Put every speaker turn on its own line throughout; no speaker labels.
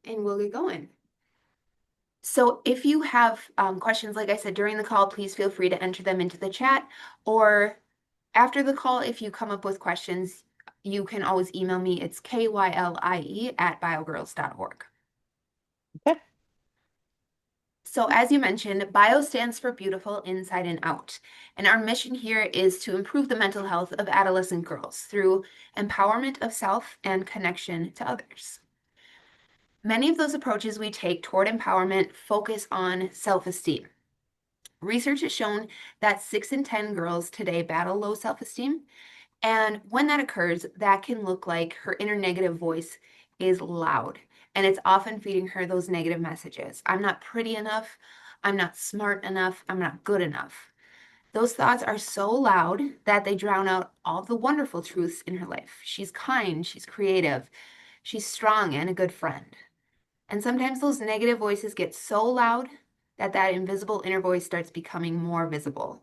and we'll get going. So if you have questions, like I said, during the call, please feel free to enter them into the chat, or after the call, if you come up with questions, you can always email me. It's kylie@biogirls.org.
Okay.
So as you mentioned, BIO stands for Beautiful Inside and Out. And our mission here is to improve the mental health of adolescent girls through empowerment of self and connection to others. Many of those approaches we take toward empowerment focus on self-esteem. Research has shown that 6 in 10 girls today battle low self-esteem. And when that occurs, that can look like her inner negative voice is loud. And it's often feeding her those negative messages. I'm not pretty enough. I'm not smart enough. I'm not good enough. Those thoughts are so loud that they drown out all the wonderful truths in her life. She's kind, she's creative, she's strong, and a good friend. And sometimes those negative voices get so loud that that invisible inner voice starts becoming more visible.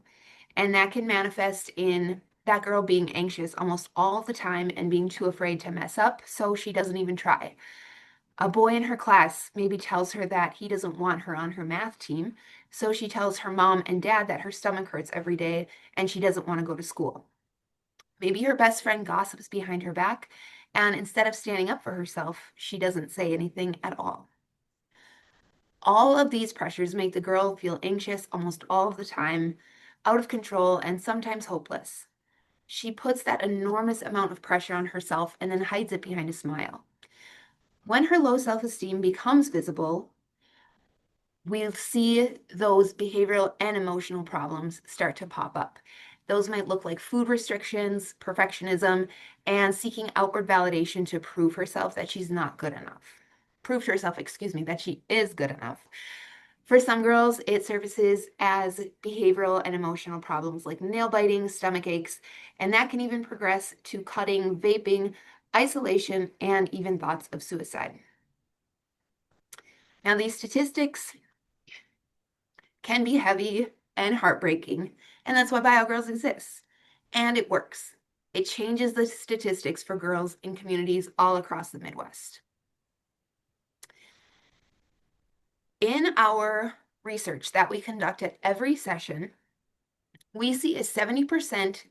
And that can manifest in that girl being anxious almost all the time and being too afraid to mess up, so she doesn't even try. A boy in her class maybe tells her that he doesn't want her on her math team, so she tells her mom and dad that her stomach hurts every day and she doesn't want to go to school. Maybe her best friend gossips behind her back, and instead of standing up for herself, she doesn't say anything at all. All of these pressures make the girl feel anxious almost all of the time, out of control, and sometimes hopeless. She puts that enormous amount of pressure on herself and then hides it behind a smile. When her low self-esteem becomes visible, we'll see those behavioral and emotional problems start to pop up. Those might look like food restrictions, perfectionism, and seeking outward validation to prove herself that she's not good enough. Prove to herself, excuse me, that she is good enough. For some girls, it surfaces as behavioral and emotional problems like nail biting, stomach aches, and that can even progress to cutting, vaping, isolation, and even thoughts of suicide. Now, these statistics can be heavy and heartbreaking, and that's why BioGirls exists. And it works. It changes the statistics for girls in communities all across the Midwest. In our research that we conduct at every session, we see a 70%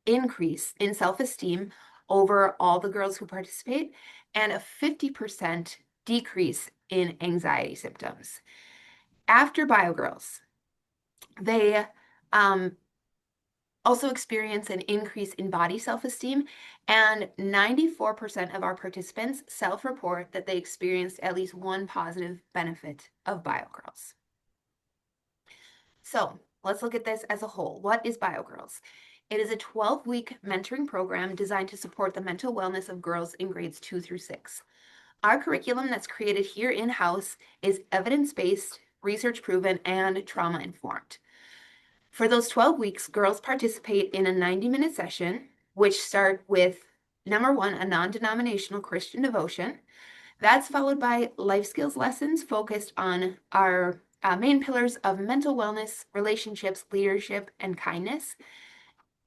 increase in self-esteem over all the girls who participate and a 50% decrease in anxiety symptoms. After BioGirls, they also experience an increase in body self-esteem, and 94% of our participants self-report that they experienced at least one positive benefit of BioGirls. So let's look at this as a whole. What is BioGirls? It is a 12-week mentoring program designed to support the mental wellness of girls in grades 2 through 6. Our curriculum that's created here in-house is evidence-based, research-proven, and trauma-informed. For those 12 weeks, girls participate in a 90-minute session, which start with number one, a non-denominational Christian devotion. That's followed by life skills lessons focused on our main pillars of mental wellness, relationships, leadership, and kindness.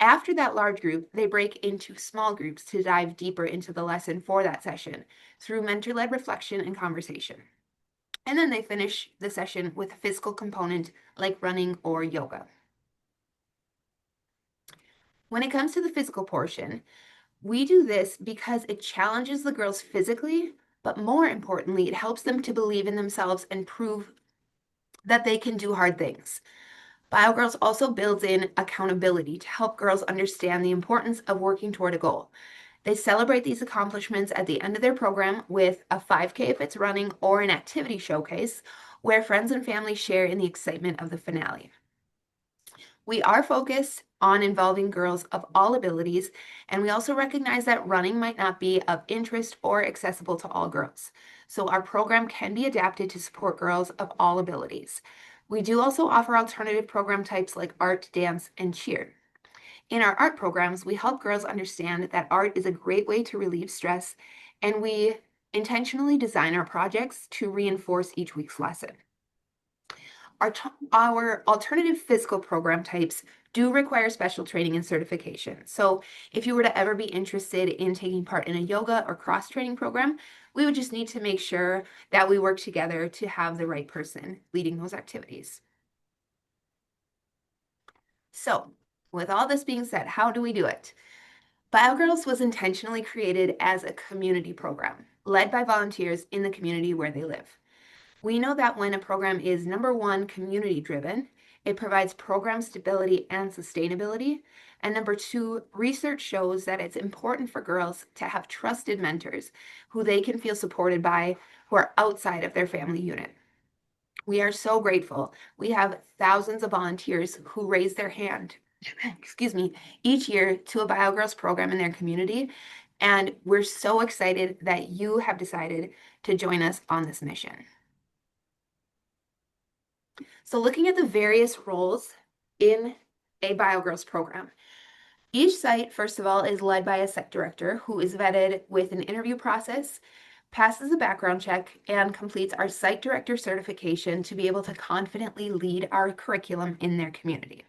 After that large group, they break into small groups to dive deeper into the lesson for that session through mentor-led reflection and conversation. And then they finish the session with a physical component like running or yoga. When it comes to the physical portion, we do this because it challenges the girls physically, but more importantly, it helps them to believe in themselves and prove that they can do hard things. BioGirls also builds in accountability to help girls understand the importance of working toward a goal. They celebrate these accomplishments at the end of their program with a 5K if it's running or an activity showcase where friends and family share in the excitement of the finale. We are focused on involving girls of all abilities, and we also recognize that running might not be of interest or accessible to all girls. So our program can be adapted to support girls of all abilities. We do also offer alternative program types like art, dance, and cheer. In our art programs, we help girls understand that art is a great way to relieve stress, and we intentionally design our projects to reinforce each week's lesson. Our alternative physical program types do require special training and certification. So if you were to ever be interested in taking part in a yoga or cross training program, we would just need to make sure that we work together to have the right person leading those activities. So with all this being said, how do we do it? BioGirls was intentionally created as a community program led by volunteers in the community where they live. We know that when a program is number one, community driven, it provides program stability and sustainability. And number two, research shows that it's important for girls to have trusted mentors who they can feel supported by who are outside of their family unit. We are so grateful. We have thousands of volunteers who raise their hand, excuse me, each year to a BioGirls program in their community. And we're so excited that you have decided to join us on this mission. So looking at the various roles in a BioGirls program, each site, first of all, is led by a site director who is vetted with an interview process, passes a background check, and completes our site director certification to be able to confidently lead our curriculum in their community.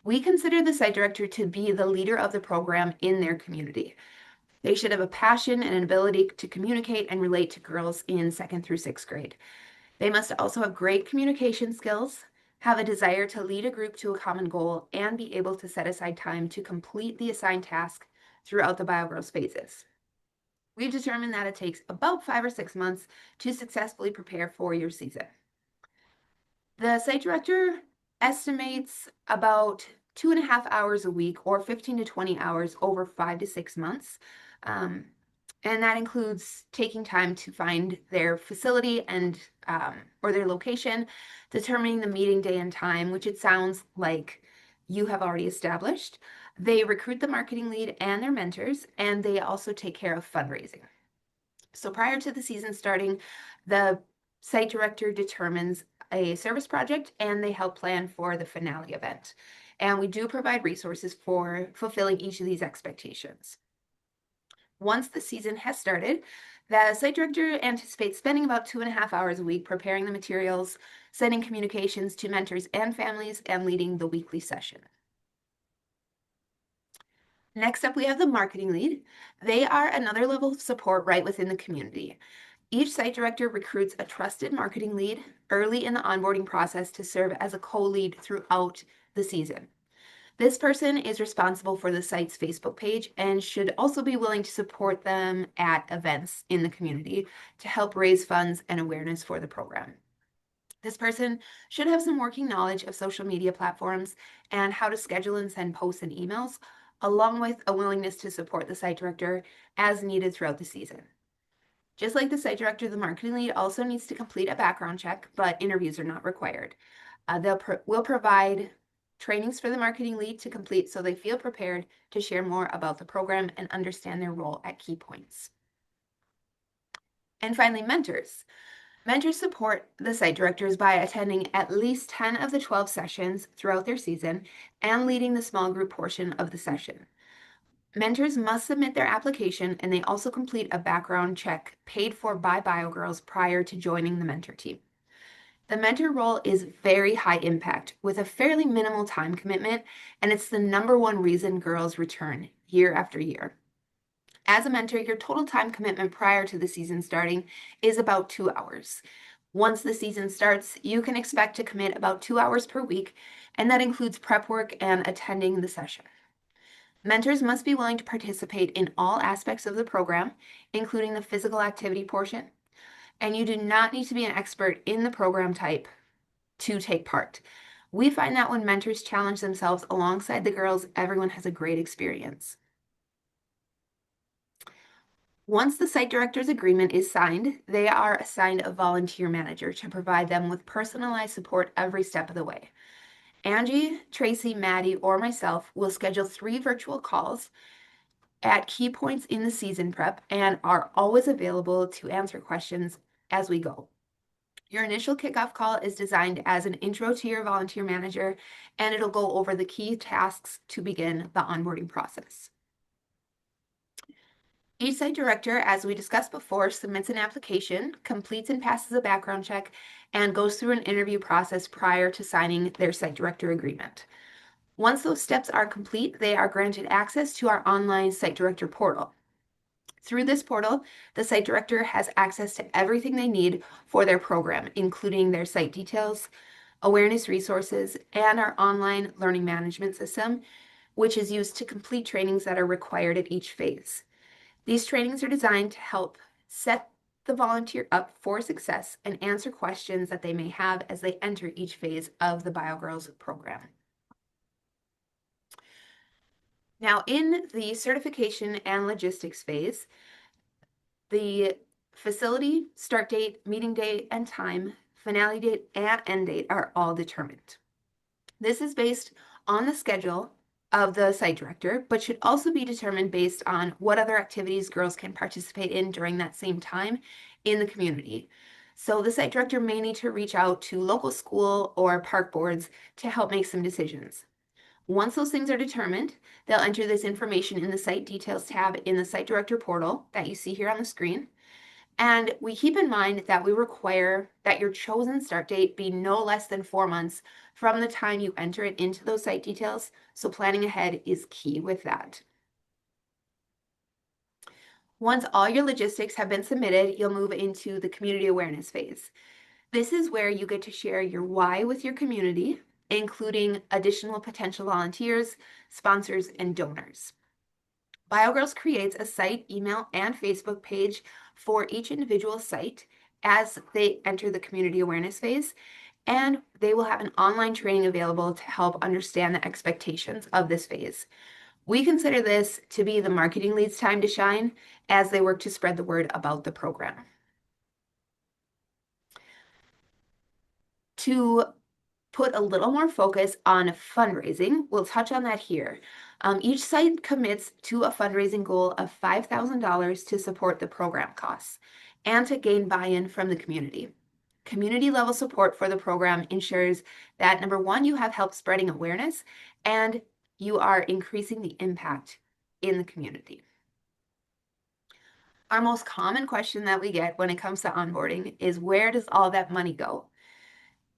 We consider the site director to be the leader of the program in their community. They should have a passion and an ability to communicate and relate to girls in 2nd through 6th grade. They must also have great communication skills, have a desire to lead a group to a common goal, and be able to set aside time to complete the assigned task throughout the BioGirls phases. We've determined that it takes about 5 or 6 months to successfully prepare for your season. The site director estimates about 2.5 hours a week or 15 to 20 hours over 5 to 6 months. And that includes taking time to find their facility and or their location, determining the meeting day and time, which it sounds like you have already established. They recruit the marketing lead and their mentors, and they also take care of fundraising. So prior to the season starting, the site director determines a service project and they help plan for the finale event. And we do provide resources for fulfilling each of these expectations. Once the season has started, the site director anticipates spending about 2.5 hours a week preparing the materials, sending communications to mentors and families, and leading the weekly session. Next up, we have the marketing lead. They are another level of support right within the community. Each site director recruits a trusted marketing lead early in the onboarding process to serve as a co-lead throughout the season. This person is responsible for the site's Facebook page and should also be willing to support them at events in the community to help raise funds and awareness for the program. This person should have some working knowledge of social media platforms and how to schedule and send posts and emails, along with a willingness to support the site director as needed throughout the season. Just like the site director, the marketing lead also needs to complete a background check, but interviews are not required. We'll provide trainings for the marketing lead to complete so they feel prepared to share more about the program and understand their role at key points. And finally, mentors. Mentors support the site directors by attending at least 10 of the 12 sessions throughout their season and leading the small group portion of the session. Mentors must submit their application and they also complete a background check paid for by BioGirls prior to joining the mentor team. The mentor role is very high impact with a fairly minimal time commitment, and it's the number one reason girls return year after year. As a mentor, your total time commitment prior to the season starting is about 2 hours. Once the season starts, you can expect to commit about 2 hours per week, and that includes prep work and attending the session. Mentors must be willing to participate in all aspects of the program, including the physical activity portion, and you do not need to be an expert in the program type to take part. We find that when mentors challenge themselves alongside the girls, everyone has a great experience. Once the site director's agreement is signed, they are assigned a volunteer manager to provide them with personalized support every step of the way. Angie, Tracy, Maddie, or myself will schedule 3 virtual calls at key points in the season prep and are always available to answer questions as we go. Your initial kickoff call is designed as an intro to your volunteer manager, and it'll go over the key tasks to begin the onboarding process. Each site director, as we discussed before, submits an application, completes and passes a background check, and goes through an interview process prior to signing their site director agreement. Once those steps are complete, they are granted access to our online site director portal. Through this portal, the site director has access to everything they need for their program, including their site details, awareness resources, and our online learning management system, which is used to complete trainings that are required at each phase. These trainings are designed to help set the volunteer up for success and answer questions that they may have as they enter each phase of the BioGirls program. Now, in the certification and logistics phase, the facility, start date, meeting date, and time, finale date, and end date are all determined. This is based on the schedule of the site director, but should also be determined based on what other activities girls can participate in during that same time in the community. So the site director may need to reach out to local school or park boards to help make some decisions. Once those things are determined, they'll enter this information in the site details tab in the site director portal that you see here on the screen. And we keep in mind that we require that your chosen start date be no less than 4 months from the time you enter it into those site details. So planning ahead is key with that. Once all your logistics have been submitted, you'll move into the community awareness phase. This is where you get to share your why with your community, including additional potential volunteers, sponsors, and donors. BioGirls creates a site, email, and Facebook page for each individual site as they enter the community awareness phase, and they will have an online training available to help understand the expectations of this phase. We consider this to be the marketing lead's time to shine as they work to spread the word about the program. To put a little more focus on fundraising, we'll touch on that here. Each site commits to a fundraising goal of $5,000 to support the program costs and to gain buy-in from the community. Community level support for the program ensures that number one, you have help spreading awareness and you are increasing the impact in the community. Our most common question that we get when it comes to onboarding is, where does all that money go?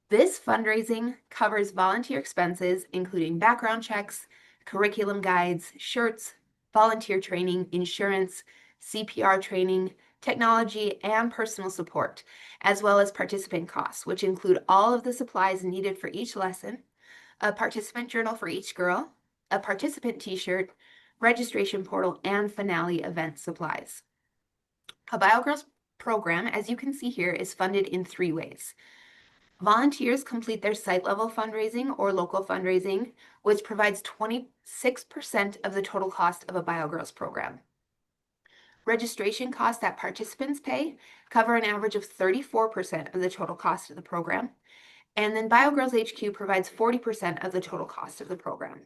This fundraising covers volunteer expenses, including background checks, curriculum guides, shirts, volunteer training, insurance, CPR training, technology, and personal support, as well as participant costs, which include all of the supplies needed for each lesson, a participant journal for each girl, a participant t-shirt, registration portal, and finale event supplies. A BioGirls program, as you can see here, is funded in 3 ways. Volunteers complete their site level fundraising or local fundraising, which provides 26% of the total cost of a BioGirls program. Registration costs that participants pay cover an average of 34% of the total cost of the program. And then BioGirls HQ provides 40% of the total cost of the program.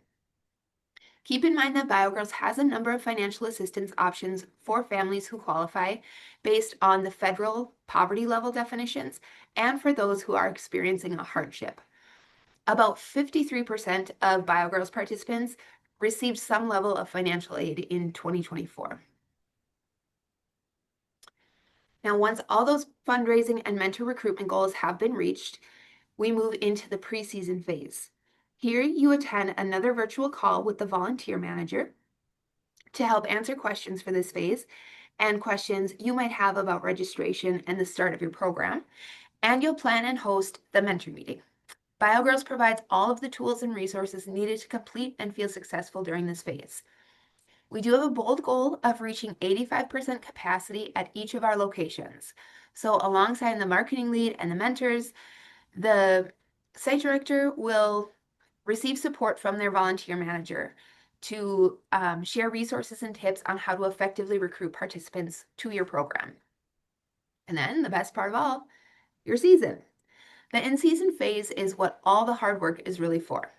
Keep in mind that BioGirls has a number of financial assistance options for families who qualify based on the federal poverty level definitions and for those who are experiencing a hardship. About 53% of BioGirls participants received some level of financial aid in 2024. Now, once all those fundraising and mentor recruitment goals have been reached, we move into the preseason phase. Here you attend another virtual call with the volunteer manager to help answer questions for this phase and questions you might have about registration and the start of your program. And you'll plan and host the mentor meeting. BioGirls provides all of the tools and resources needed to complete and feel successful during this phase. We do have a bold goal of reaching 85% capacity at each of our locations. So alongside the marketing lead and the mentors, the site director will receive support from their volunteer manager to share resources and tips on how to effectively recruit participants to your program. And then the best part of all, your season. The in-season phase is what all the hard work is really for.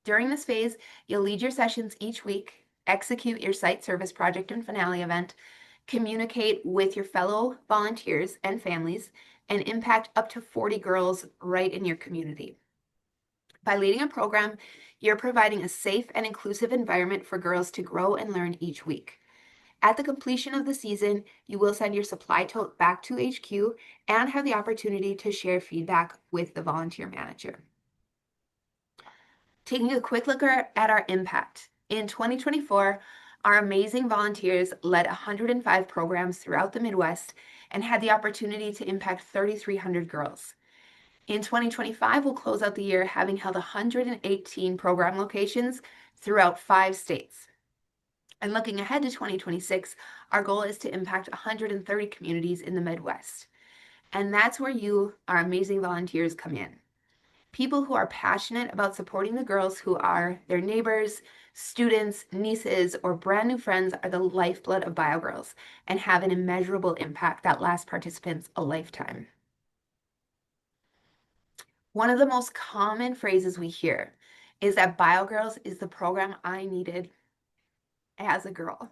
During this phase, you'll lead your sessions each week, execute your site service project and finale event, communicate with your fellow volunteers and families, and impact up to 40 girls right in your community. By leading a program, you're providing a safe and inclusive environment for girls to grow and learn each week. At the completion of the season, you will send your supply tote back to HQ and have the opportunity to share feedback with the volunteer manager. Taking a quick look at our impact. In 2024, our amazing volunteers led 105 programs throughout the Midwest and had the opportunity to impact 3,300 girls. In 2025, we'll close out the year having held 118 program locations throughout 5 states. And looking ahead to 2026, our goal is to impact 130 communities in the Midwest. And that's where you, our amazing volunteers, come in. People who are passionate about supporting the girls who are their neighbors, students, nieces, or brand new friends are the lifeblood of BioGirls and have an immeasurable impact that lasts participants a lifetime. One of the most common phrases we hear is that BioGirls is the program I needed as a girl.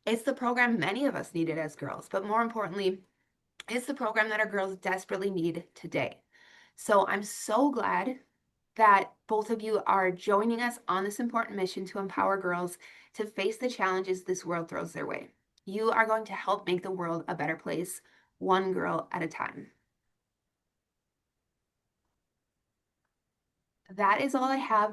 It's the program many of us needed as girls, but more importantly, it's the program that our girls desperately need today. So I'm so glad that both of you are joining us on this important mission to empower girls to face the challenges this world throws their way. You are going to help make the world a better place, one girl at a time. That is all I have